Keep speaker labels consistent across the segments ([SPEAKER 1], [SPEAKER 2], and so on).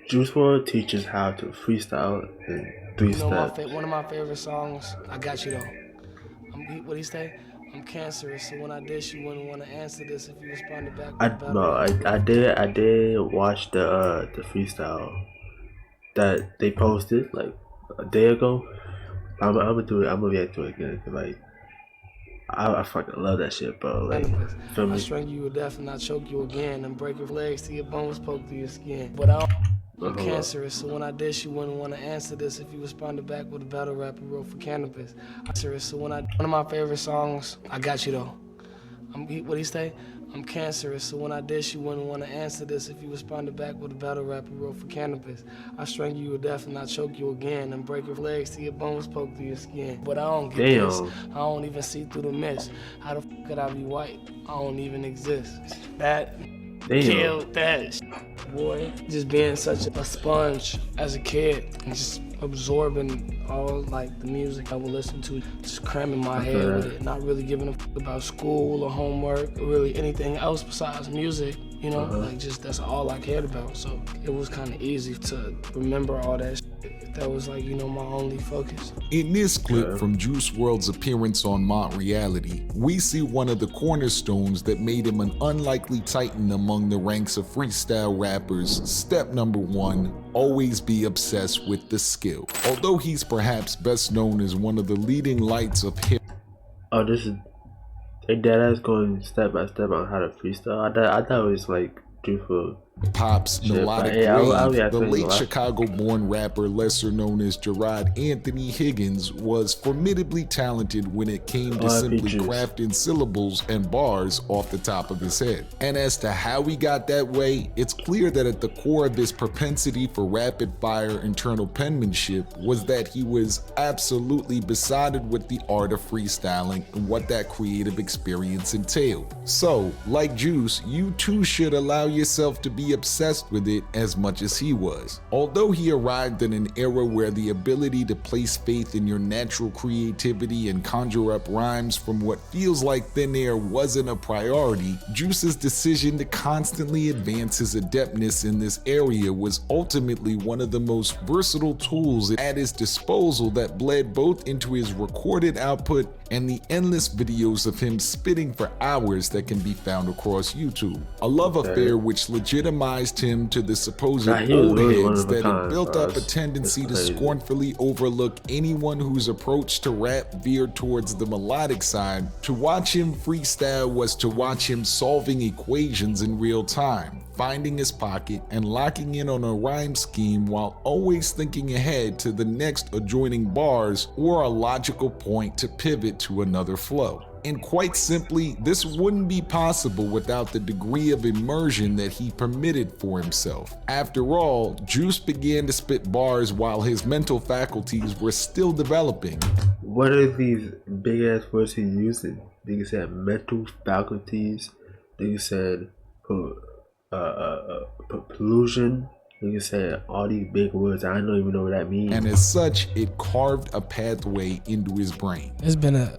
[SPEAKER 1] Juice WRLD teaches how to freestyle in three
[SPEAKER 2] You know,
[SPEAKER 1] steps.
[SPEAKER 2] one of my favorite songs, I Got You Though. What he say? I'm cancerous, so when I dish, you wouldn't want to answer this if you responded back with a battle rap.
[SPEAKER 1] I did watch the freestyle that they posted like a day ago. I'm gonna do it. I'm gonna react to it again. Cause like I fucking love that shit, bro. Like, feel
[SPEAKER 2] I
[SPEAKER 1] me?
[SPEAKER 2] strangle you to death and I choke you again and break your legs till your bones poke through your skin. But I'm cancerous, so when I dish, you wouldn't want to answer this if you responded back with a battle rap you wrote for cannabis. I'm cancerous, so one of my favorite songs, I Got You Though. What he say? I'm cancerous, so when I dish, you wouldn't want to answer this if you responded back with a battle rap you wrote for cannabis. I strangle you to death and I choke you again and break your legs till your bones poke through your skin. But I don't get this. I don't even see through the mist. How the fuck could I be white? I don't even exist. That killed that boy. Just being such a sponge as a kid and just absorbing all like the music I would listen to, just cramming my head with it, not really giving a fuck about school or homework or really anything else besides music, you know, like just that's all I cared about. So it was kind of easy to remember all that shit. That was like, you know, my only focus.
[SPEAKER 3] In this clip from Juice WRLD's appearance on WRLD, we see one of the cornerstones that made him an unlikely titan among the ranks of freestyle rappers. Step number 1, always be obsessed with the skill. Although he's perhaps best known as one of the leading lights of hip.
[SPEAKER 1] Oh, this is they deadass going step by step on how to freestyle. I thought it was like Juice WRLD.
[SPEAKER 3] Pop's melodic wave, the late Chicago-born rapper, lesser known as Gerard Anthony Higgins, was formidably talented when it came to simply crafting syllables and bars off the top of his head. And as to how he got that way, it's clear that at the core of his propensity for rapid-fire internal penmanship was that he was absolutely besotted with the art of freestyling and what that creative experience entailed. So, like Juice, you too should allow yourself to be obsessed with it as much as he was. Although he arrived in an era where the ability to place faith in your natural creativity and conjure up rhymes from what feels like thin air wasn't a priority, Juice's decision to constantly advance his adeptness in this area was ultimately one of the most versatile tools at his disposal that bled both into his recorded output and the endless videos of him spitting for hours that can be found across YouTube. A love affair which legitimized him to the supposed old heads that had built up a tendency to scornfully overlook anyone whose approach to rap veered towards the melodic side. To watch him freestyle was to watch him solving equations in real time, finding his pocket and locking in on a rhyme scheme while always thinking ahead to the next adjoining bars or a logical point to pivot to another flow. And quite simply, this wouldn't be possible without the degree of immersion that he permitted for himself. After all, Juice began to spit bars while his mental faculties were still developing.
[SPEAKER 1] What are these big ass words he's using? Nigga said mental faculties. Nigga said pollution. Nigga said all these big words. I don't even know what that means.
[SPEAKER 3] And as such, it carved a pathway into his brain.
[SPEAKER 2] It's been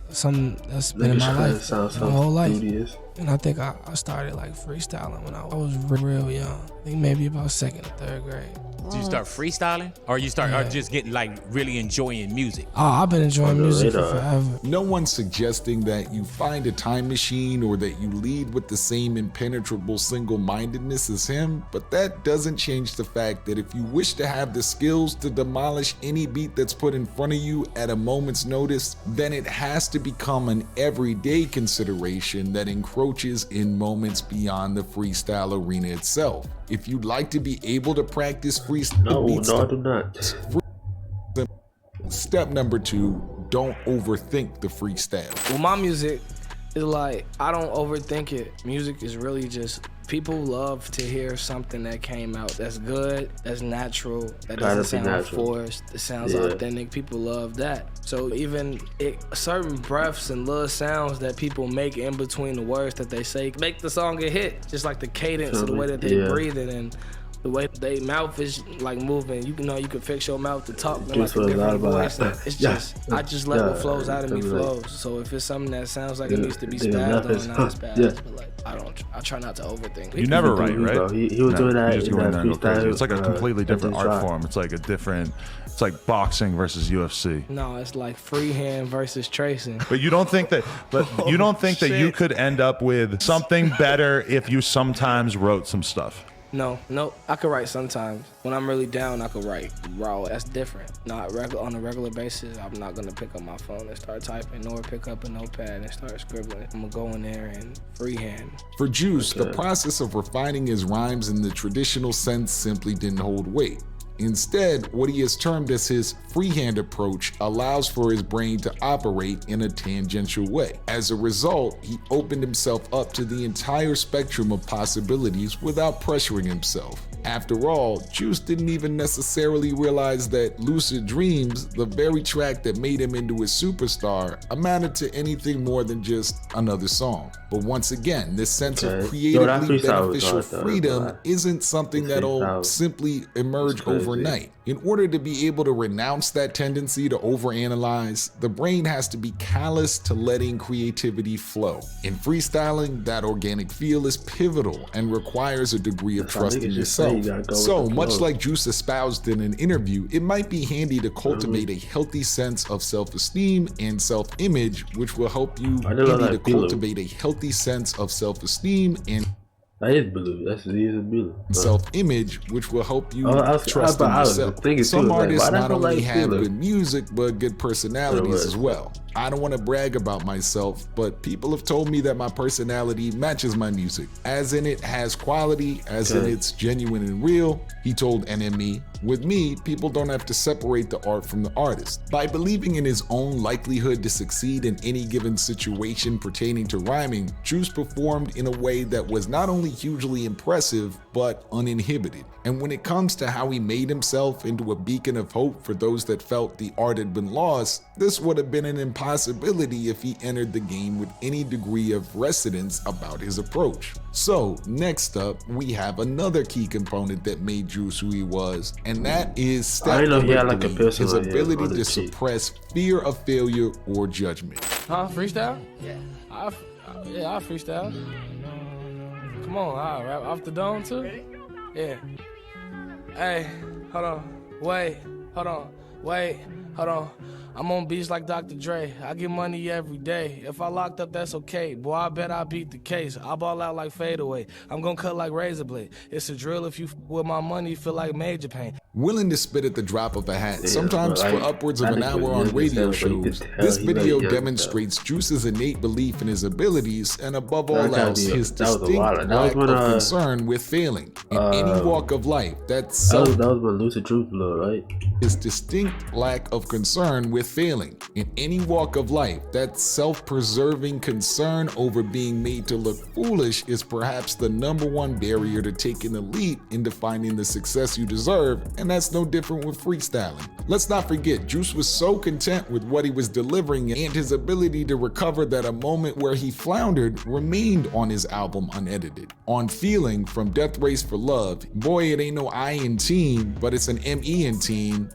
[SPEAKER 2] something that's been in my life my whole life.
[SPEAKER 1] Studious.
[SPEAKER 2] And I think I started like freestyling when I was real young. I think maybe about 2nd or 3rd grade.
[SPEAKER 4] Did you start freestyling, or you start or just getting like really enjoying music?
[SPEAKER 2] Oh, I've been enjoying music for forever.
[SPEAKER 3] No one's suggesting that you find a time machine or that you lead with the same impenetrable single-mindedness as him, but that doesn't change the fact that if you wish to have the skills to demolish any beat that's put in front of you at a moment's notice, then it has to become an everyday consideration that encroaches in moments beyond the freestyle arena itself. If you'd like to be able to practice freestyle beats,
[SPEAKER 1] no, I do not.
[SPEAKER 3] Step number 2, don't overthink the freestyle.
[SPEAKER 2] Well, my music is like, I don't overthink it. Music is really just, people love to hear something that came out that's good, that's natural, that doesn't sound forced, it sounds authentic. People love that. So even certain breaths and little sounds that people make in between the words that they say make the song a hit. Just like the cadence of the way that they breathe it and The way they mouth is like moving, you can fix your mouth to talk in
[SPEAKER 1] Juice
[SPEAKER 2] like a
[SPEAKER 1] was
[SPEAKER 2] different
[SPEAKER 1] about
[SPEAKER 2] voice. It's just I just let what flows out of me flows. So if it's something that sounds like it needs to be spazzed on, not as spazzed, but like I try not to overthink.
[SPEAKER 5] You never write, right?
[SPEAKER 1] He was doing that in that freestyle.
[SPEAKER 5] It's like a completely different art form. It's like a different. It's like boxing versus UFC.
[SPEAKER 2] No, it's like freehand versus tracing.
[SPEAKER 5] But you don't think that? But you don't think that you could end up with something better if you sometimes wrote some stuff?
[SPEAKER 2] No, I could write sometimes. When I'm really down, I could write raw. That's different. Not on a regular basis. I'm not gonna pick up my phone and start typing, nor pick up a notepad and start scribbling. I'm gonna go in there and freehand.
[SPEAKER 3] For Juice, the process of refining his rhymes in the traditional sense simply didn't hold weight. Instead, what he has termed as his freehand approach allows for his brain to operate in a tangential way. As a result, he opened himself up to the entire spectrum of possibilities without pressuring himself. After all, Juice didn't even necessarily realize that Lucid Dreams, the very track that made him into a superstar, amounted to anything more than just another song. But once again, this sense of creatively beneficial freedom isn't something that'll simply emerge overnight. In order to be able to renounce that tendency to overanalyze, the brain has to be callous to letting creativity flow. In freestyling, that organic feel is pivotal and requires a degree of trust in yourself. So, much like Juice espoused in an interview, it might be handy to cultivate a healthy sense of self-esteem and self-image, which will help you cultivate a healthy sense of self-esteem and self-image, which will help you trust in yourself. Some artists not only have good music, but good personalities as well. I don't want to brag about myself, but people have told me that my personality matches my music, as in it has quality, as in it's genuine and real. He told NME, with me, people don't have to separate the art from the artist. By believing in his own likelihood to succeed in any given situation pertaining to rhyming, Juice performed in a way that was not only hugely impressive, but uninhibited. And when it comes to how he made himself into a beacon of hope for those that felt the art had been lost, this would have been an impossibility if he entered the game with any degree of reticence about his approach. So, next up, we have another key component that made Juice who he was, and that is his ability to suppress fear of failure or judgment.
[SPEAKER 2] Freestyle? Yeah. I freestyle. Come on, I'll rap off the dome too. Ready? Yeah. Hey, hold on. Wait. I'm on beats like Dr. Dre. I get money every day. If I locked up, that's okay. Boy, I bet I beat the case. I ball out like fadeaway. I'm gonna cut like razor blade. It's a drill. If you with my money, feel like major pain.
[SPEAKER 3] Willing to spit at the drop of a hat, sometimes for upwards of an hour on radio shows, this video demonstrates Juice's innate belief in his abilities and above all else, his distinct lack of concern with failing. In any walk of life, that was when
[SPEAKER 1] Lucid Truth blew, right?
[SPEAKER 3] His distinct lack of concern with failing. In any walk of life, that self-preserving concern over being made to look foolish is perhaps the #1 barrier to taking the leap into finding the success you deserve, and that's no different with freestyling. Let's not forget, Juice was so content with what he was delivering and his ability to recover that a moment where he floundered remained on his album unedited. On Feeling from Death Race for Love, boy, it ain't no I in team, but it's an M-E in team.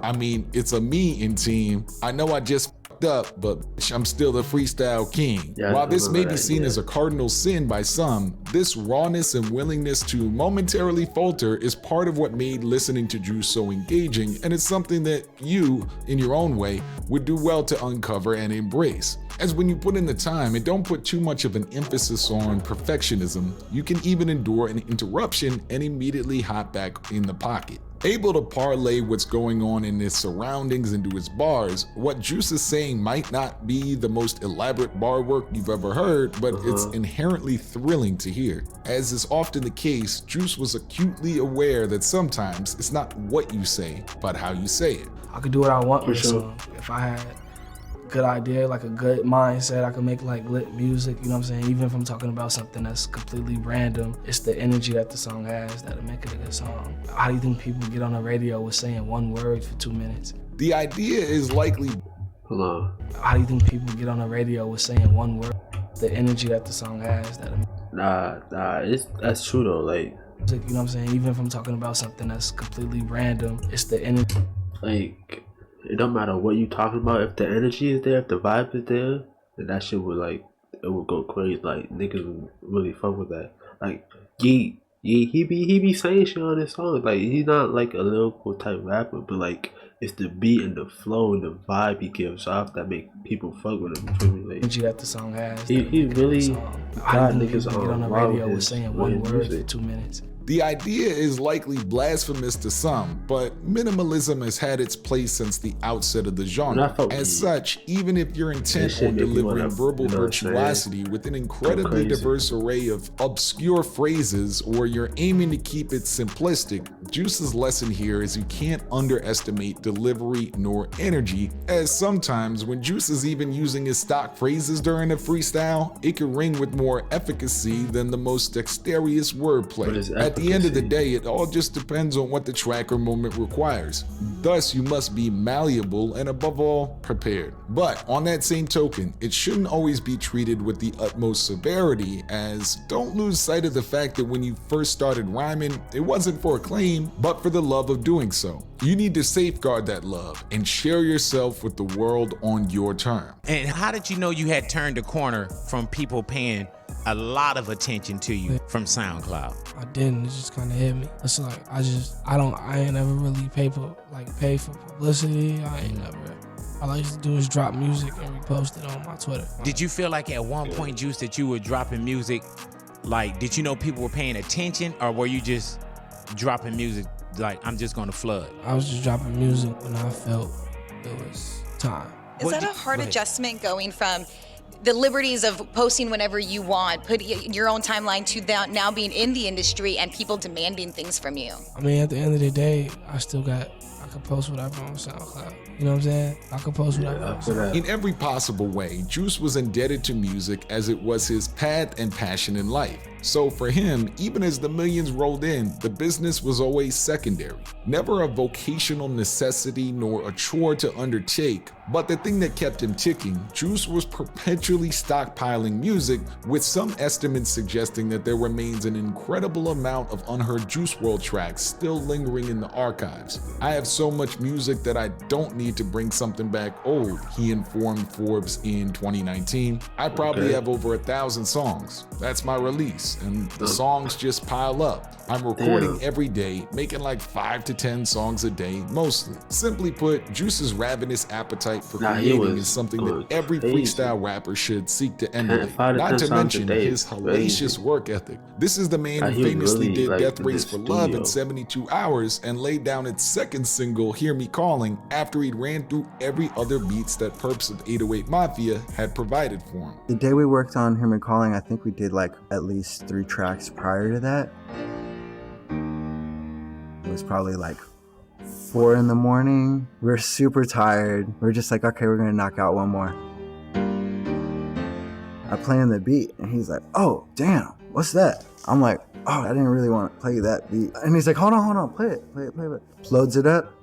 [SPEAKER 3] I mean, it's a me in team. I know I just fucked up, but I'm still the freestyle king. While this may be seen as a cardinal sin by some, this rawness and willingness to momentarily falter is part of what made listening to Juice so engaging, and it's something that you, in your own way, would do well to uncover and embrace. As when you put in the time and don't put too much of an emphasis on perfectionism, you can even endure an interruption and immediately hop back in the pocket. Able to parlay what's going on in his surroundings into his bars, what Juice is saying might not be the most elaborate bar work you've ever heard, but it's inherently thrilling to hear. As is often the case, Juice was acutely aware that sometimes it's not what you say, but how you say it.
[SPEAKER 2] I could do what I want with a song. If I had a good idea, like a good mindset, I could make like lit music, you know what I'm saying? Even if I'm talking about something that's completely random, it's the energy that the song has that'll make it a good song. How do you think people get on the radio with saying one word for 2 minutes?
[SPEAKER 3] The idea is likely...
[SPEAKER 1] Hello.
[SPEAKER 2] How do you think people get on the radio with saying one word? The energy that the song has that'll...
[SPEAKER 1] That's true though. Like
[SPEAKER 2] You know what I'm saying? Even if I'm talking about something that's completely random, it's the energy.
[SPEAKER 1] Like, it don't matter what you talking about. If the energy is there, if the vibe is there, then that shit would like, it would go crazy. Like, niggas would really fuck with that. Like, he be saying shit on his songs. Like, he's not like a lyrical type rapper, but like, it's the beat and the flow and the vibe he gives off that make people fuck with him. You feel me? Like,
[SPEAKER 2] Energy that the song has.
[SPEAKER 1] he really got niggas
[SPEAKER 2] get on the radio with saying one word for 2 minutes.
[SPEAKER 3] The idea is likely blasphemous to some, but minimalism has had its place since the outset of the genre. As such, even if you're intent on delivering verbal virtuosity with an incredibly diverse array of obscure phrases, or you're aiming to keep it simplistic, Juice's lesson here is you can't underestimate delivery nor energy, as sometimes when Juice is even using his stock phrases during a freestyle, it can ring with more efficacy than the most dexterous wordplay. At the end of the day, it all just depends on what the track or moment requires. Thus, you must be malleable and above all, prepared. But on that same token, it shouldn't always be treated with the utmost severity, as don't lose sight of the fact that when you first started rhyming, it wasn't for acclaim, but for the love of doing so. You need to safeguard that love and share yourself with the world on your terms.
[SPEAKER 4] And how did you know you had turned the corner from people paying a lot of attention to you from SoundCloud?
[SPEAKER 2] I didn't. It just kind of hit me. It's like I ain't never really pay for publicity. I ain't never. All I used to do is drop music and repost it on my Twitter.
[SPEAKER 4] Did you feel like at one point, Juice, that you were dropping music? Like, did you know people were paying attention, or were you just dropping music like, I'm just gonna flood?
[SPEAKER 2] I was just dropping music when I felt it was time.
[SPEAKER 6] Is that a hard adjustment going from the liberties of posting whenever you want, put your own timeline, to that now being in the industry and people demanding things from you?
[SPEAKER 2] I mean, at the end of the day, I can post whatever on SoundCloud. You know what I'm saying? I can post whatever.
[SPEAKER 3] In every possible way, Juice was indebted to music as it was his path and passion in life. So for him, even as the millions rolled in, the business was always secondary. Never a vocational necessity nor a chore to undertake, but the thing that kept him ticking. Juice was perpetually stockpiling music, with some estimates suggesting that there remains an incredible amount of unheard Juice WRLD tracks still lingering in the archives. I have so much music that I don't need to bring something back old, he informed Forbes in 2019. I probably have over 1,000 songs. That's my release. And the songs just pile up. I'm recording every day, making like 5 to 10 songs a day, mostly. Simply put, Juice's ravenous appetite for creating is something that every freestyle rapper should seek to emulate. Not to mention his hellacious work ethic. This is the man who famously did Death Race for Love in 72 hours and laid down its second single, Hear Me Calling, after he'd ran through every other beats that Perps of 808 Mafia had provided for him.
[SPEAKER 7] The day we worked on Hear Me Calling, I think we did like at least 3 tracks prior to that. It was probably like 4 in the morning. We were super tired. We were just like, okay, we're gonna knock out one more. I play him the beat and he's like, oh, damn, what's that? I'm like, oh, I didn't really want to play that beat. And he's like, hold on, play it. Loads it up.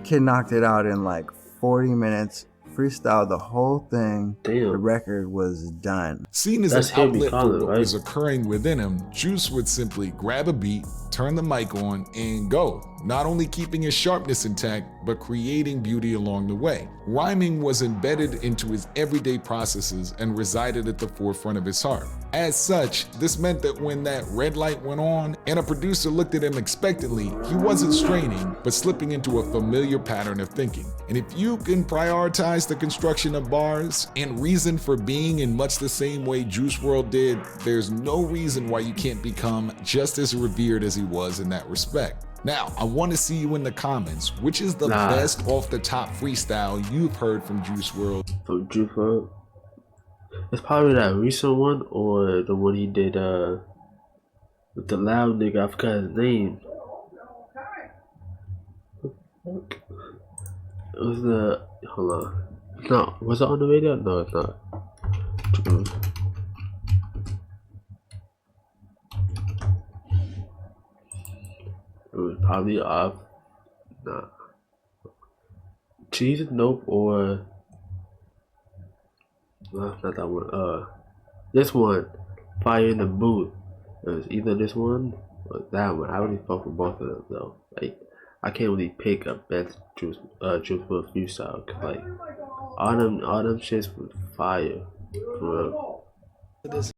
[SPEAKER 7] Kid knocked it out in like 40 minutes. Freestyled the whole thing. Damn. The record was done.
[SPEAKER 3] Seen as an outlet for what was occurring within him, Juice would simply grab a beat, turn the mic on, and go. Not only keeping his sharpness intact, but creating beauty along the way. Rhyming was embedded into his everyday processes and resided at the forefront of his heart. As such, this meant that when that red light went on and a producer looked at him expectantly, he wasn't straining, but slipping into a familiar pattern of thinking. And if you can prioritize the construction of bars and reason for being in much the same way Juice WRLD did, there's no reason why you can't become just as revered as he was in that respect. Now, I want to see you in the comments. Which is the best off-the-top freestyle you've heard from Juice WRLD?
[SPEAKER 1] From Juice WRLD? It's probably that recent one, or the one he did with the loud nigga. I forgot his name. It was the... Hold on. No, was it on the radio? No, it's not. It was probably off. Nah. Cheese, nope, or not that one. This one, Fire in the Booth. It was either this one But that one, I really fuck with both of them though. Like, I can't really pick a best Juice WRLD freestyle, cause like all them shits was fire, for real.
[SPEAKER 2] This